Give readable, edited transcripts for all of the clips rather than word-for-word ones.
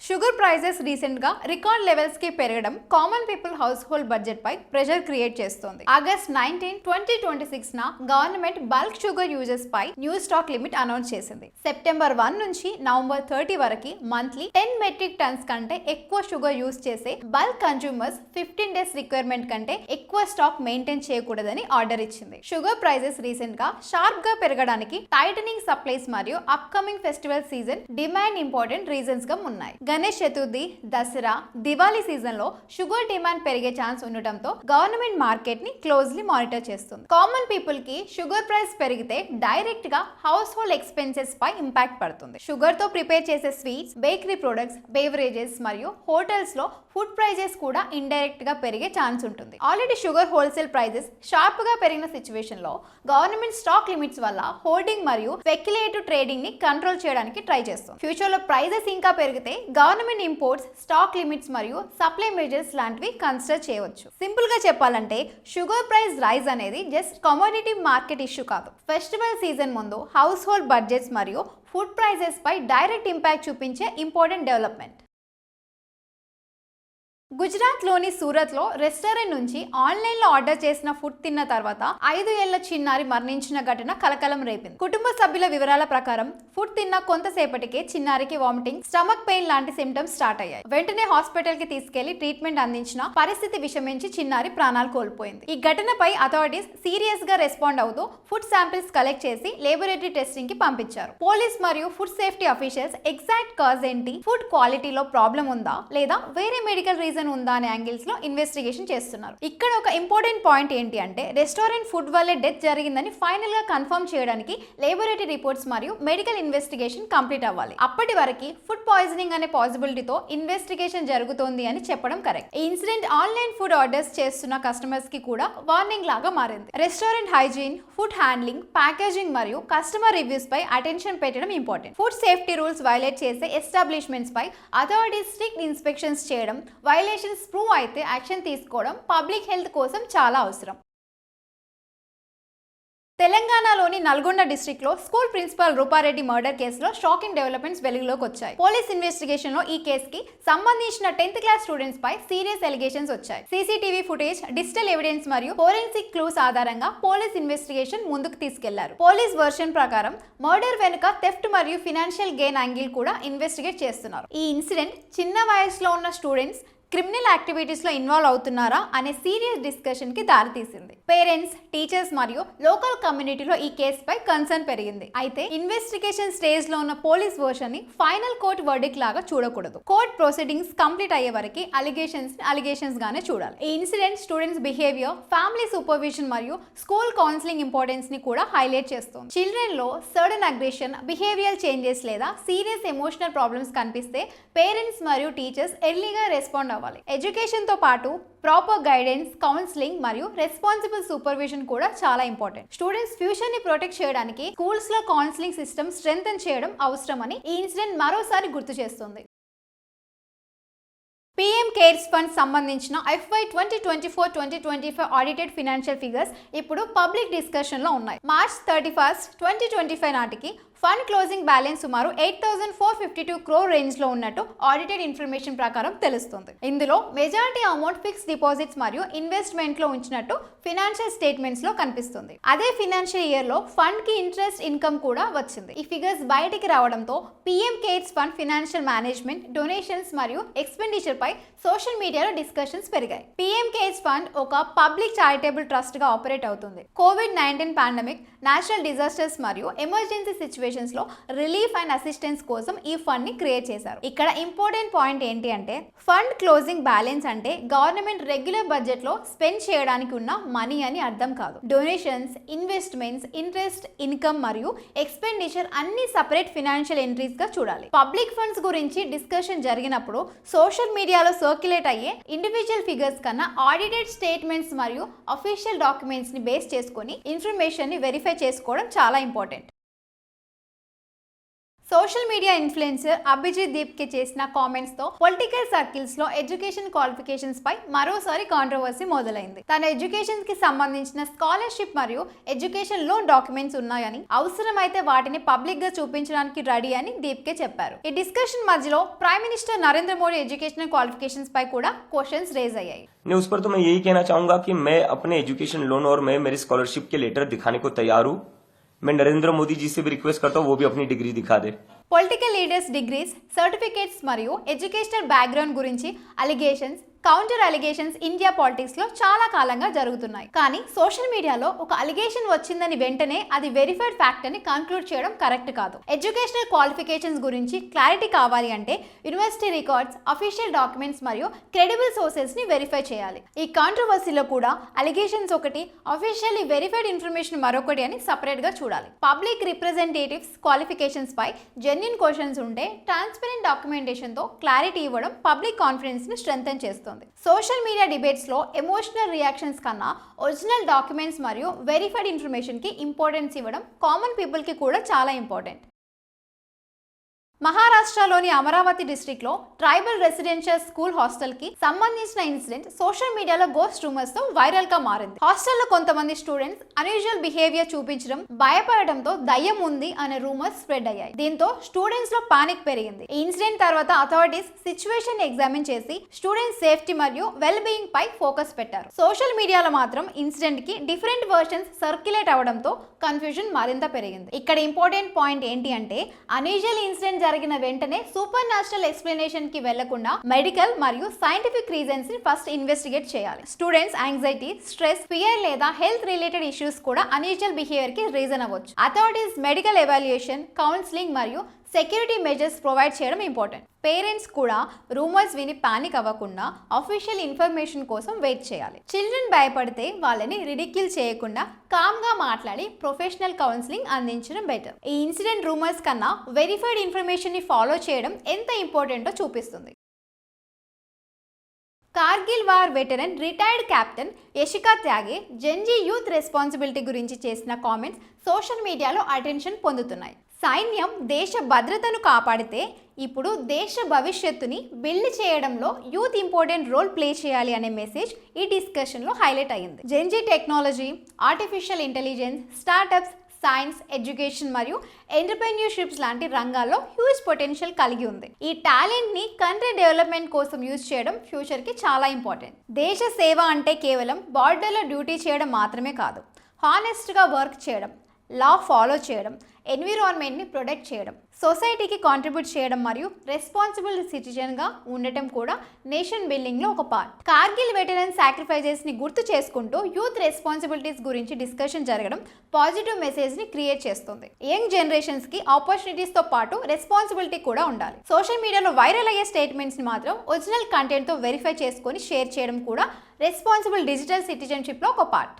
Sugar prices recent గా record levels కి పెరగడం common people household budget పై ప్రెషర్ క్రియేట్ చేస్తోంది. ఆగస్ట్ 19, 2026 న గవర్నమెంట్ బల్క్ షుగర్ యూజర్స్ పై న్యూ స్టాక్ లిమిట్ అనౌన్స్ చేసింది. సెప్టెంబర్ 1 నుంచి నవంబర్ 30 వరకు మంత్లీ 10 మెట్రిక్ టన్స్ కంటే ఎక్కువ షుగర్ యూజ్ చేసే బల్క్ కన్స్యూమర్స్ 15 డేస్ రిక్వైర్మెంట్ కంటే ఎక్కువ స్టాక్ మెయింటైన్ చేయకూడదని ఆర్డర్ ఇచ్చింది. షుగర్ ప్రైజెస్ రీసెంట్ గా షార్ప్ గా పెరగడానికి టైటనింగ్ సప్లైస్ మరియు upcoming festival season demand important reasons గా ఉన్నాయి. గణేష్ చతుర్థి, దసరా, దివాళీ సీజన్ లో షుగర్ డిమాండ్ పెరిగే ఛాన్స్ ఉండటంతో గవర్నమెంట్ మార్కెట్ ని క్లోజ్లీ మానిటర్ చేస్తుంది. కామన్ పీపుల్ కి షుగర్ ప్రైస్ పెరిగితే డైరెక్ట్ గా హౌస్ హోల్డ్ ఎక్స్పెన్సెస్ పై ఇంపాక్ట్ పడుతుంది. షుగర్ తో ప్రిపేర్ చేసే స్వీట్స్, బేకరీ ప్రొడక్ట్స్, బేవరేజెస్ మరియు హోటల్స్ లో ఫుడ్ ప్రైజెస్ కూడా ఇండైరెక్ట్ గా పెరిగే ఛాన్స్ ఉంటుంది. Already sugar wholesale prices sharp గా పెరిగిన సిచ్యువేషన్ లో గవర్నమెంట్ స్టాక్ లిమిట్స్ వల్ల హోర్డింగ్ మరియు స్పెక్యులేటివ్ ట్రేడింగ్ ని కంట్రోల్ చేయడానికి ట్రై చేస్తుంది. ఫ్యూచర్ లో ప్రైజెస్ ఇంకా పెరిగితే గవర్నమెంట్ ఇంపోర్ట్స్, స్టాక్ లిమిట్స్ మరియు సప్లై మెజర్స్ లాంటివి కన్సిడర్ చేయవచ్చు. సింపుల్ గా చెప్పాలంటే షుగర్ ప్రైస్ రైజ్ అనేది జస్ట్ కమోడిటీ మార్కెట్ ఇష్యూ కాదు. ఫెస్టివల్ సీజన్ ముందు హౌస్ హోల్డ్ బడ్జెట్స్ మరియు ఫుడ్ ప్రైజెస్ పై డైరెక్ట్ ఇంపాక్ట్ చూపించే ఇంపార్టెంట్ డెవలప్మెంట్. గుజరాత్ లోని సూరత్ లో రెస్టారెంట్ నుంచి ఆన్లైన్ లో ఆర్డర్ చేసిన ఫుడ్ తిన్న తర్వాత 5 ఏళ్ల చిన్నారి మరణించిన ఘటన కలకలం రేపింది. కుటుంబ సభ్యుల వివరాల ప్రకారం ఫుడ్ తిన్న కొంతసేపటికే చిన్నారికి వామిటింగ్, స్టమక్ పెయిన్ లాంటి సిమ్టమ్స్ స్టార్ట్ అయ్యాయి. వెంటనే హాస్పిటల్ కి తీసుకెళ్లి ట్రీట్మెంట్ అందించిన పరిస్థితి విషమించి చిన్నారి ప్రాణాలు కోల్పోయింది. ఈ ఘటనపై అథారిటీస్ సీరియస్ గా రెస్పాండ్ అవుతూ ఫుడ్ శాంపిల్స్ కలెక్ట్ చేసి లేబొరేటరీ టెస్టింగ్ కి పంపించారు. పోలీస్ మరియు food safety officials exact cause ఏంటి, ఫుడ్ క్వాలిటీలో ప్రాబ్లం ఉందా లేదా వేరే మెడికల్ రీజన్ ఉందా అనే యాంగిల్స్ లో ఇన్వెస్టిగేషన్ చేస్తున్నారు. ఇక్కడ ఒక ఇంపార్టెంట్ పాయింట్ ఏంటి అంటే రెస్టారెంట్ ఫుడ్ వల్లే డెత్ జరిగిందని ఫైనల్ గా కన్ఫర్మ్ చేయడానికి లేబొరేటరీ రిపోర్ట్స్ మరియు మెడికల్ ఇన్వెస్టిగేషన్ కంప్లీట్ అవ్వాలి. అప్పటి వరకు ఫుడ్ పాయిజనింగ్ అనే పాసిబిలిటీతో ఇన్వెస్టిగేషన్ జరుగుతోంది అని చెప్పడం కరెక్ట్. ఈ ఇన్సిడెంట్ ఆన్లైన్ ఫుడ్ ఆర్డర్స్ చేస్తున్న కస్టమర్స్ కి కూడా వార్నింగ్ లాగా మారింది. Restaurant hygiene, food handling, packaging మరియు కస్టమర్ రివ్యూస్ పై అటెన్షన్ పెట్టడం important. Food safety rules violate చేసే ఎస్టాబ్లిష్మెంట్స్ పై అథారిటీస్ స్ట్రిక్ట్ ఇన్స్పెక్షన్స్ చేయడం, వైలేషన్స్ ప్రూవ్ అయితే యాక్షన్ తీసుకోవడం పబ్లిక్ హెల్త్ కోసం చాలా అవసరం. తెలంగాణలోని నల్గొండ డిస్ట్రిక్ట్ లో స్కూల్ ప్రిన్సిపల్ రూపారెడ్డి మర్డర్ కేసులో షాకింగ్ డెవలప్మెంట్స్ వెలుగులోకి వచ్చాయి. పోలీస్ ఇన్వెస్టిగేషన్ లో ఈ కేసుకి సంబంధించిన 10th క్లాస్ స్టూడెంట్స్ పై సీరియస్ ఎలిగేషన్స్ వచ్చాయి. సీసీటీవీ ఫుటేజ్, డిజిటల్ ఎవిడెన్స్ మరియు ఫోరెన్సిక్ క్లూస్ ఆధారంగా పోలీస్ ఇన్వెస్టిగేషన్ ముందుకు తీసుకెళ్లారు. పోలీస్ వర్షన్ ప్రకారం మర్డర్ వెనుక థెఫ్ట్ మరియు ఫినాన్షియల్ గెయిన్ యాంగిల్ కూడా ఇన్వెస్టిగేట్ చేస్తున్నారు. ఈ ఇన్సిడెంట్ చిన్న వయసులో ఉన్న స్టూడెంట్స్ క్రిమినల్ యాక్టివిటీస్ లో ఇన్వాల్వ్ అవుతున్నారా అనే సీరియస్ డిస్కషన్ కి దారితీసింది. పేరెంట్స్, టీచర్స్ మరియు లోకల్ కమ్యూనిటీలో ఈ కేసుపై కన్సర్న్ పెరిగింది. అయితే ఇన్వెస్టిగేషన్ స్టేజ్ లో ఉన్న పోలీస్ వర్షన్ ని ఫైనల్ కోర్ట్ వర్డిక్ట్ లాగా చూడకూడదు. కోర్ట్ ప్రొసీడింగ్స్ కంప్లీట్ అయ్యే వరకు అలిగేషన్స్ గానే చూడాలి. ఈ incident students behaviour, family supervision మరియు స్కూల్ కౌన్సిలింగ్ ఇంపార్టెన్స్ ని కూడా హైలైట్ చేస్తుంది. చిల్డ్రన్ లో సడన్ అగ్రెషన్, బిహేవియర్ చేంజెస్ లేదా సీరియస్ ఎమోషనల్ ప్రాబ్లమ్స్ కనిపిస్తే పేరెంట్స్ మరియు టీచర్స్ ఎర్లీగా రెస్పాండ్ అవ్వాలి. ఎడ్యుకేషన్ తో పాటు ప్రాపర్ గైడెన్స్, కౌన్సిలింగ్ మరియు రెస్పాన్సిబుల్ సూపర్విజన్ కూడా చాలా ఇంపార్టెంట్. స్టూడెంట్స్ ఫ్యూచర్ ని ప్రొటెక్ట్ చేయడానికి స్కూల్స్ లో కౌన్సిలింగ్ సిస్టమ్ స్ట్రెంథెన్ చేయడం అవసరమని ఈ ఇన్సిడెంట్ మరోసారి గుర్తు చేస్తుంది. పీఎం కేర్స్ ఫండ్ సంబంధించిన FY 2024-2025 ఆడిటెడ్ ఫినాన్షియల్ ఫిగర్స్ ఇప్పుడు పబ్లిక్ డిస్కషన్ లో ఉన్నాయి. మార్చ్ 31, 2025 నాటికి ఫండ్ క్లోజింగ్ బ్యాలెన్స్ సుమారు 8,452 crore రేంజ్ లో ఉన్నట్టు ఆడిటెడ్ ఇన్ఫర్మేషన్ ప్రకారం తెలుస్తుంది. ఇందులో మెజారిటీ అమౌంట్ ఫిక్స్డ్ డిపాజిట్స్ మరియు ఇన్వెస్ట్మెంట్ లో ఉంచినట్టు ఫినాన్షియల్ స్టేట్మెంట్స్ లో కనిపిస్తుంది. అదే ఫినాన్షియల్ ఇయర్ లో ఫండ్ కి ఇంట్రెస్ట్ ఇన్కమ్ కూడా వచ్చింది. ఈ ఫిగర్స్ బయటికి రావడంతో PM cares fund financial management, donations మరియు ఎక్స్పెండిచర్ పై సోషల్ మీడియాలో డిస్కషన్స్ పెరిగాయి. పీఎం కేర్స్ ఫండ్ ఒక పబ్లిక్ చారిటబుల్ ట్రస్ట్ గా ఆపరేట్ అవుతుంది. COVID-19 పాండమిక్, నేషనల్ డిజాస్టర్స్ మరియు ఎమర్జెన్సీ సిచ్యువేషన్స్ లో రిలీఫ్ అండ్ అసిస్టెన్స్ కోసం ఈ ఫండ్ ని క్రియేట్ చేశారు. ఇక్కడ ఇంపార్టెంట్ పాయింట్ ఏంటి అంటే ఫండ్ క్లోజింగ్ బ్యాలెన్స్ అంటే గవర్నమెంట్ రెగ్యులర్ బడ్జెట్ లో స్పెండ్ చేయడానికి ఉన్న మనీ అని అర్థం కాదు. డొనేషన్స్, ఇన్వెస్ట్మెంట్స్, ఇంట్రెస్ట్ ఇన్కమ్ మరియు ఎక్స్పెండిచర్ అన్ని సపరేట్ ఫినాన్షియల్ ఎంట్రీస్ గా చూడాలి. పబ్లిక్ ఫండ్స్ గురించి డిస్కషన్ జరిగినప్పుడు సోషల్ మీడియాలో సర్క్యులేట్ అయ్యే ఇండివిజువల్ ఫిగర్స్ కన్నా ఆడిటెడ్ స్టేట్మెంట్స్ మరియు అఫీషియల్ డాక్యుమెంట్స్ ని బేస్ చేసుకొని ఇన్ఫర్మేషన్ ని వెరిఫై చేసుకోవడం చాలా important. Social media influencer Abhijit దీప్కి చేసిన కామెంట్స్ తో పొలిటికల్ సర్కిల్స్ లో ఎడ్యుకేషన్ క్వాలిఫికేషన్స్ పై మరోసారి కాంట్రవర్సీ మొదలైంది. తన ఎడ్యుకేషన్ కి సంబంధించిన స్కాలర్షిప్ మరియు ఎడ్యుకేషన్ లోన్ డాక్యుమెంట్స్ ఉన్నాయని, అవసరమైతే వాటిని పబ్లిక్ గా చూపించడానికి రెడీ అని దీప్కే చెప్పారు. ఈ డిస్కషన్ మధ్యలో prime minister Narendra Modi educational qualifications పై కూడా క్వశ్చన్స్ రేజ్ అయ్యాయి. नहीं, उस पर तो मैं यही कहना चाहूंगा कि मैं अपने एजुकेशन लोन और मैं मेरी स्कॉलरशिप के लेटर दिखाने को तैयार हूं. मैं नरेंद्र मोदी जी से भी रिक्वेस्ट करता हूं वो भी अपनी डिग्री दिखा दे. పొలిటికల్ లీడర్స్ డిగ్రీస్, సర్టిఫికేట్స్ మరియు ఎడ్యుకేషనల్ బ్యాక్గ్రౌండ్ గురించి allegations, counter allegations India politics లో చాలా కాలంగా జరుగుతున్నాయి. కానీ సోషల్ మీడియాలో ఒక అలిగేషన్ వచ్చిందని వెంటనే అది వెరిఫైడ్ ఫ్యాక్ట్ అని కంక్లూడ్ చేయడం కరెక్ట్ కాదు. ఎడ్యుకేషనల్ క్వాలిఫికేషన్స్ గురించి క్లారిటీ కావాలి అంటే యూనివర్సిటీ రికార్డ్స్, అఫీషియల్ డాక్యుమెంట్స్ మరియు క్రెడిబుల్ సోర్సెస్ ని వెరిఫై చేయాలి. ఈ కాంట్రవర్సీలో కూడా అలిగేషన్స్ ఒకటి, అఫీషియల్లీ వెరిఫైడ్ ఇన్ఫర్మేషన్ మరొకటి అని సపరేట్ గా చూడాలి. పబ్లిక్ రిప్రజెంటేటివ్స్ క్వాలిఫికేషన్స్ పై జెన్యూన్ క్వశ్చన్స్ ఉంటే ట్రాన్స్పరెంట్ డాక్యుమెంటేషన్ తో క్లారిటీ ఇవ్వడం పబ్లిక్ కాన్ఫిడెన్స్ ని స్ట్రెంథెన్ చేస్తుంది. సోషల్ మీడియా డిబేట్స్ లో ఎమోషనల్ రియాక్షన్స్ కన్నా ఒరిజినల్ డాక్యుమెంట్స్ మరియు వెరిఫైడ్ ఇన్ఫర్మేషన్ కి ఇంపార్టెన్స్ ఇవ్వడం కామన్ పీపుల్ కి కూడా చాలా ఇంపార్టెంట్. మహారాష్ట్రలోని అమరావతి డిస్ట్రిక్ట్ లో ట్రైబల్ రెసిడెన్షియల్ స్కూల్ హాస్టల్ కి సంబంధించిన ఇన్సిడెంట్ సోషల్ మీడియాలో గోస్ట్ రూమర్స్ తో వైరల్ గా మారింది. హాస్టల్లో కొంతమంది స్టూడెంట్స్ అన్యూజువల్ బిహేవియర్ చూపించడం, భయపడడంతో దయ్యం ఉంది అనే రూమర్స్ స్ప్రెడ్ అయ్యాయి. దీంతో స్టూడెంట్స్ లో పానిక్ పెరిగింది. ఈ ఇన్సిడెంట్ తర్వాత అథారిటీస్ సిచ్యువేషన్ ఎగ్జామిన్ చేసి స్టూడెంట్స్ సేఫ్టీ మరియు వెల్ బీయింగ్ పై ఫోకస్ పెట్టారు. సోషల్ మీడియాలో మాత్రం ఇన్సిడెంట్ కి డిఫరెంట్ వర్షన్స్ సర్క్యులేట్ అవడంతో కన్ఫ్యూజన్ మరింత పెరిగింది. ఇక్కడ ఇంపార్టెంట్ పాయింట్ ఏంటి అంటే అన్యూజువల్ ఇన్సిడెంట్ జరిగిన వెంటనే సూపర్ న్యాచురల్ ఎక్స్ప్లెనేషన్ కి వెళ్లకుండా మెడికల్ మరియు సైంటిఫిక్ రీజన్స్ ని ఫస్ట్ ఇన్వెస్టిగేట్ చేయాలి. స్టూడెంట్స్ యాంగ్జైటీ, స్ట్రెస్, ఫియర్ లేదా హెల్త్ రిలేటెడ్ ఇష్యూస్ కూడా అన్యూజువల్ బిహేవియర్ కి రీజన్ అవ్వచ్చు. అథారిటీస్ మెడికల్ ఎవాల్యుయేషన్, కౌన్సిలింగ్ మరియు సెక్యూరిటీ మెజర్స్ ప్రొవైడ్ చేయడం ఇంపార్టెంట్. పేరెంట్స్ కూడా రూమర్స్ విని పానిక్ అవ్వకుండా అఫీషియల్ ఇన్ఫర్మేషన్ కోసం వెయిట్ చేయాలి. చిల్డ్రన్ భయపడితే వాళ్ళని రిడిక్యూల్ చేయకుండా కామ్ గా మాట్లాడి ప్రొఫెషనల్ కౌన్సిలింగ్ అందించడం బెటర్. ఈ ఇన్సిడెంట్ రూమర్స్ కన్నా వెరిఫైడ్ ఇన్ఫర్మేషన్ ని ఫాలో చేయడం ఎంత ఇంపార్టెంటో చూపిస్తుంది. Kargil war veteran retired captain Yashika Tyagi Gen Z youth responsibility గురించి చేసిన కామెంట్స్ సోషల్ మీడియాలో అటెన్షన్ పొందుతున్నాయి. సైన్యం దేశ భద్రతను కాపాడితే ఇప్పుడు దేశ భవిష్యత్తుని బిల్డ్ చేయడంలో యూత్ ఇంపార్టెంట్ రోల్ ప్లే చేయాలి అనే మెసేజ్ ఈ డిస్కషన్లో హైలైట్ అయ్యింది. Gen Z technology, artificial intelligence, startups, science, education మరియు ఎంటర్‌ప్రెన్యూర్‌షిప్స్ లాంటి రంగాల్లో హ్యూజ్ పొటెన్షియల్ కలిగి ఉంది. ఈ టాలెంట్ ని కంట్రీ డెవలప్మెంట్ కోసం యూజ్ చేయడం ఫ్యూచర్ కి చాలా ఇంపార్టెంట్. దేశ సేవ అంటే కేవలం బార్డర్లో డ్యూటీ చేయడం మాత్రమే కాదు. హానెస్ట్ గా వర్క్ చేయడం, లా ఫాలో చేయడం, ఎన్విరాన్మెంట్ని ప్రొటెక్ట్ చేయడం, సొసైటీకి కాంట్రిబ్యూట్ చేయడం మరియు రెస్పాన్సిబుల్ సిటిజన్గా ఉండటం కూడా నేషన్ బిల్డింగ్లో ఒక పార్ట్. కార్గిల్ వెటరన్ సాక్రిఫైజెస్ని గుర్తు చేసుకుంటూ యూత్ రెస్పాన్సిబిలిటీస్ గురించి డిస్కషన్ జరగడం పాజిటివ్ మెసేజ్ని క్రియేట్ చేస్తుంది. యంగ్ జనరేషన్స్కి ఆపర్చునిటీస్తో పాటు రెస్పాన్సిబిలిటీ కూడా ఉండాలి. సోషల్ మీడియాలో వైరల్ అయ్యే స్టేట్మెంట్స్ని మాత్రం ఒరిజినల్ కంటెంట్తో వెరిఫై చేసుకొని షేర్ చేయడం కూడా రెస్పాన్సిబుల్ డిజిటల్ సిటిజన్షిప్లో ఒక పార్ట్.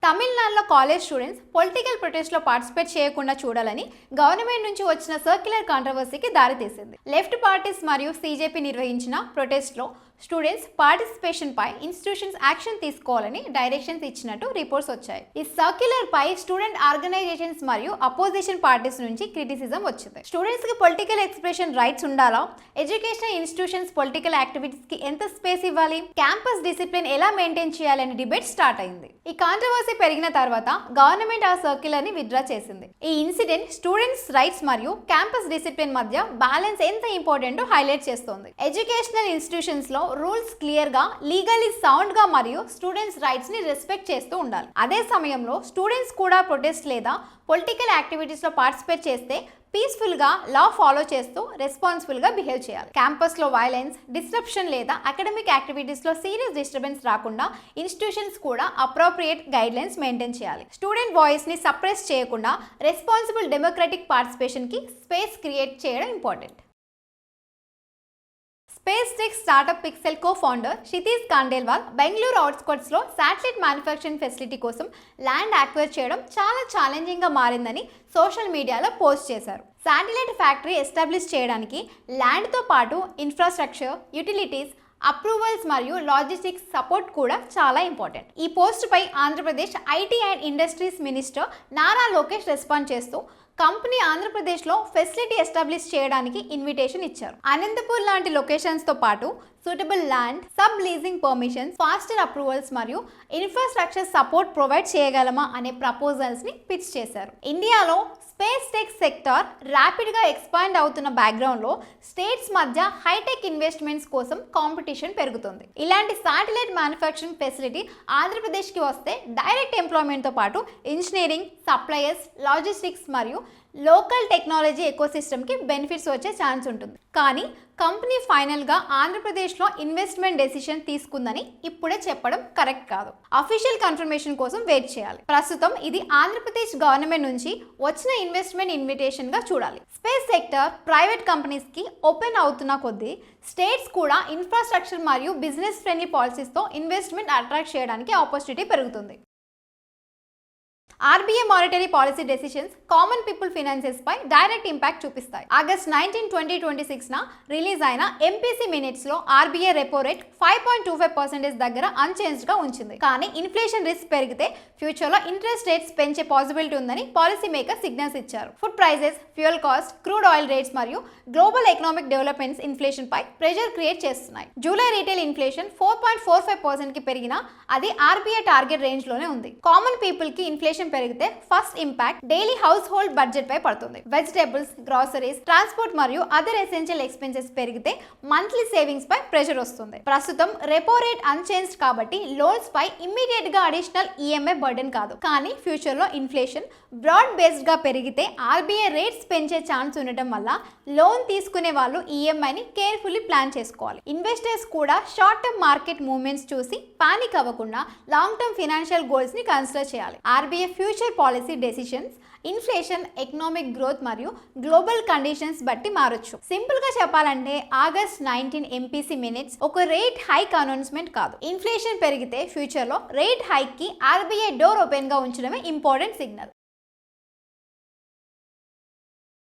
తమిళనాడులో కాలేజ్ స్టూడెంట్స్ పొలిటికల్ ప్రొటెస్ట్లో పార్టిసిపేట్ చేయకుండా చూడాలని గవర్నమెంట్ నుంచి వచ్చిన సర్క్యులర్ కాంట్రవర్సీకి దారితీసింది. లెఫ్ట్ పార్టీస్ మరియు సీజేపీ నిర్వహించిన ప్రొటెస్ట్లో స్టూడెంట్స్ పార్టిసిపేషన్ పై ఇన్స్టిట్యూషన్స్ యాక్షన్ తీసుకోవాలని డైరెక్షన్స్ ఇచ్చినట్టు రిపోర్ట్స్ వచ్చాయి. ఈ సర్క్యులర్ పై స్టూడెంట్ ఆర్గనైజేషన్స్ మరియు అపోజిషన్ పార్టీస్ నుంచి క్రిటిసిజం వచ్చింది. స్టూడెంట్స్ కి పొలిటికల్ ఎక్స్ప్రెషన్ రైట్స్ ఉండాలా? ఎడ్యుకేషనల్ ఇన్స్టిట్యూషన్స్ పొలిటికల్ యాక్టివిటీస్ కి ఎంత స్పేస్ ఇవ్వాలి? క్యాంపస్ డిసిప్లిన్ ఎలా మెయింటైన్ చేయాలని డిబేట్ స్టార్ట్ అయింది. ఈ కాంట్రవర్సీ పెరిగిన తర్వాత గవర్నమెంట్ ఆ సర్క్యులర్ ని విత్డ్రా చేసింది. ఈ ఇన్సిడెంట్ స్టూడెంట్స్ రైట్స్ మరియు క్యాంపస్ డిసిప్లిన్ మధ్య బ్యాలెన్స్ ఎంత ఇంపార్టెంటో హైలైట్ చేస్తోంది. ఎడ్యుకేషనల్ ఇన్స్టిట్యూషన్స్ లో రూల్స్ క్లియర్ గా, లీగల్లీ సౌండ్ గా మరియు స్టూడెంట్స్ రైట్స్ ని రెస్పెక్ట్ చేస్తూ ఉండాలి. అదే సమయంలో స్టూడెంట్స్ కూడా ప్రొటెస్ట్ లేదా పొలిటికల్ యాక్టివిటీస్ లో పార్టిసిపేట్ చేస్తే పీస్ఫుల్ గా, లా ఫాలో చేస్తూ రెస్పాన్సిబుల్ గా బిహేవ్ చేయాలి. క్యాంపస్ లో వైలెన్స్, డిస్ట్రప్షన్ లేదా అకాడమిక్ యాక్టివిటీస్ లో సీరియస్ డిస్టర్బెన్స్ రాకుండా ఇన్స్టిట్యూషన్స్ కూడా అప్రోప్రియేట్ గైడ్ లైన్స్ మెయింటైన్ చేయాలి. స్టూడెంట్ వాయిస్ ని సప్రెస్ చేయకుండా రెస్పాన్సిబుల్ డెమోక్రటిక్ పార్టిసిపేషన్ కి స్పేస్ క్రియేట్ చేయడం important. SpaceX startup Pixxel co-founder Kshitij Khandelwal Bengaluru అవుట్స్కర్ట్స్లో శాటిలైట్ మ్యానుఫ్యాక్చరింగ్ ఫెసిలిటీ కోసం ల్యాండ్ అక్వైర్ చేయడం చాలా ఛాలెంజింగ్గా మారిందని సోషల్ మీడియాలో పోస్ట్ చేశారు. శాటిలైట్ ఫ్యాక్టరీ ఎస్టాబ్లిష్ చేయడానికి ల్యాండ్తో పాటు ఇన్ఫ్రాస్ట్రక్చర్, యూటిలిటీస్, అప్రూవల్స్ మరియు లాజిస్టిక్స్ సపోర్ట్ కూడా చాలా ఇంపార్టెంట్. ఈ పోస్ట్ పై Andhra Pradesh IT and industries minister Nara Lokesh respond చేస్తూ కంపెనీ ఆంధ్రప్రదేశ్లో ఫెసిలిటీ ఎస్టాబ్లిష్ చేయడానికి ఇన్విటేషన్ ఇచ్చారు. అనంతపూర్ లాంటి లొకేషన్స్ తో పాటు suitable land, sub leasing permissions, faster approvals మరియు ఇన్ఫ్రాస్ట్రక్చర్ సపోర్ట్ ప్రొవైడ్ చేయగలమా అనే ప్రపోజల్స్ ని పిచ్ చేశారు. ఇండియాలో స్పేస్ టెక్ సెక్టార్ ర్యాపిడ్ గా ఎక్స్పాండ్ అవుతున్న బ్యాక్గ్రౌండ్ లో స్టేట్స్ మధ్య హైటెక్ ఇన్వెస్ట్మెంట్స్ కోసం కాంపిటీషన్ పెరుగుతుంది. ఇలాంటి శాటిలైట్ మ్యానుఫ్యాక్చరింగ్ ఫెసిలిటీ ఆంధ్రప్రదేశ్ కి వస్తే డైరెక్ట్ ఎంప్లాయ్మెంట్ తో పాటు ఇంజనీరింగ్, సప్లయర్స్, లాజిస్టిక్స్ మరియు లోకల్ టెక్నాలజీ ఎకోసిస్టమ్ కి బెనిఫిట్స్ వచ్చే ఛాన్స్ ఉంటుంది. కానీ కంపెనీ ఫైనల్ గా ఆంధ్రప్రదేశ్ లో ఇన్వెస్ట్మెంట్ డెసిషన్ తీసుకుందని ఇప్పుడే చెప్పడం కరెక్ట్ కాదు. అఫీషియల్ కన్ఫర్మేషన్ కోసం వెయిట్ చేయాలి. ప్రస్తుతం ఇది ఆంధ్రప్రదేశ్ గవర్నమెంట్ నుంచి వచ్చిన ఇన్వెస్ట్మెంట్ ఇన్విటేషన్ గా చూడాలి. స్పేస్ సెక్టర్ ప్రైవేట్ కంపెనీస్ కి ఓపెన్ అవుతున్న కొద్దీ స్టేట్స్ కూడా ఇన్ఫ్రాస్ట్రక్చర్ మరియు బిజినెస్ ఫ్రెండ్లీ పాలసీస్ తో ఇన్వెస్ట్మెంట్ అట్రాక్ట్ చేయడానికి ఆపర్చునిటీ పెరుగుతుంది. RBI monetary policy decisions common people finances పై డైరెక్ట్ ఇంపాక్ట్ చూపిస్తాయి. ఆగస్ట్ 19, 2026 రిలీజ్ అయిన ఎంపీసీ మినిట్స్ లో ఆర్బీఐ రెపో రేట్ 5.25% దగ్గర అన్చేంజ్డ్ గా ఉంచింది. కానీ ఇన్ఫ్లేషన్ రిస్క్ పెరిగితే ఫ్యూచర్ లో ఇంట్రెస్ట్ రేట్స్ పెంచే పాసిబిలిటీ ఉందని పాలసీ మేకర్ సిగ్నల్స్ ఇచ్చారు. Food prices, fuel cost, crude oil rates మరియు గ్లోబల్ ఎకనామిక్ డెవలప్మెంట్స్ ఇన్ఫ్లేషన్ పై ప్రెషర్ క్రియేట్ చేస్తున్నాయి. జూలై రీటైల్ ఇన్ఫ్లేషన్ 4.45% కి పెరిగినా అది ఆర్బీఐ టార్గెట్ రేంజ్ లోనే ఉంది. కామన్ పీపుల్ కి ఇన్ఫ్లేషన్ పెరిగితే first impact daily household budget పై పడుతుంది. వెజిటేబుల్స్, గ్రాసరీస్, ట్రాన్స్పోర్ట్ మరియు అదర్ ఎసెన్షియల్ ఎక్స్పెన్సెస్ పెరిగితే మంత్లీ సేవింగ్స్ పై ప్రెషర్ వస్తుంది. ప్రస్తుతం రెపో రేట్ అన్చేంజ్డ్ కాబట్టి లోన్స్ పై ఇమ్మీడియట్ గా అడిషనల్ ఈఎంఐ బర్డెన్ కాదు. కానీ ఫ్యూచర్ లో ఇన్ఫ్లేషన్ బ్రాడ్ బేస్డ్ గా పెరిగితే ఆర్బీఐ రేట్స్ పెంచే ఛాన్స్ ఉండటం వల్ల లోన్ తీసుకునే వాళ్ళు ఈఎంఐని కేర్ఫుల్లీ ప్లాన్ చేసుకోవాలి. ఇన్వెస్టర్స్ కూడా షార్ట్ టర్మ్ మార్కెట్ మూవ్మెంట్స్ చూసి పానిక్ అవ్వకుండా లాంగ్ టర్మ్ ఫైనాన్షియల్ గోల్స్ ని కన్సిడర్ చేయాలి. RBI future policy decisions inflation, economic growth మరియు గ్లోబల్ కండిషన్స్ బట్టి మారొచ్చు. సింపుల్ గా చెప్పాలంటే ఆగస్ట్ 19 ఎంపీసీ మినిట్స్ ఒక రేట్ హైక్ అనౌన్స్మెంట్ కాదు. ఇన్ఫ్లేషన్ పెరిగితే ఫ్యూచర్ లో రేట్ హైక్ కి ఆర్బీఐ డోర్ ఓపెన్ గా ఉంచడమే ఇంపార్టెంట్ సిగ్నల్.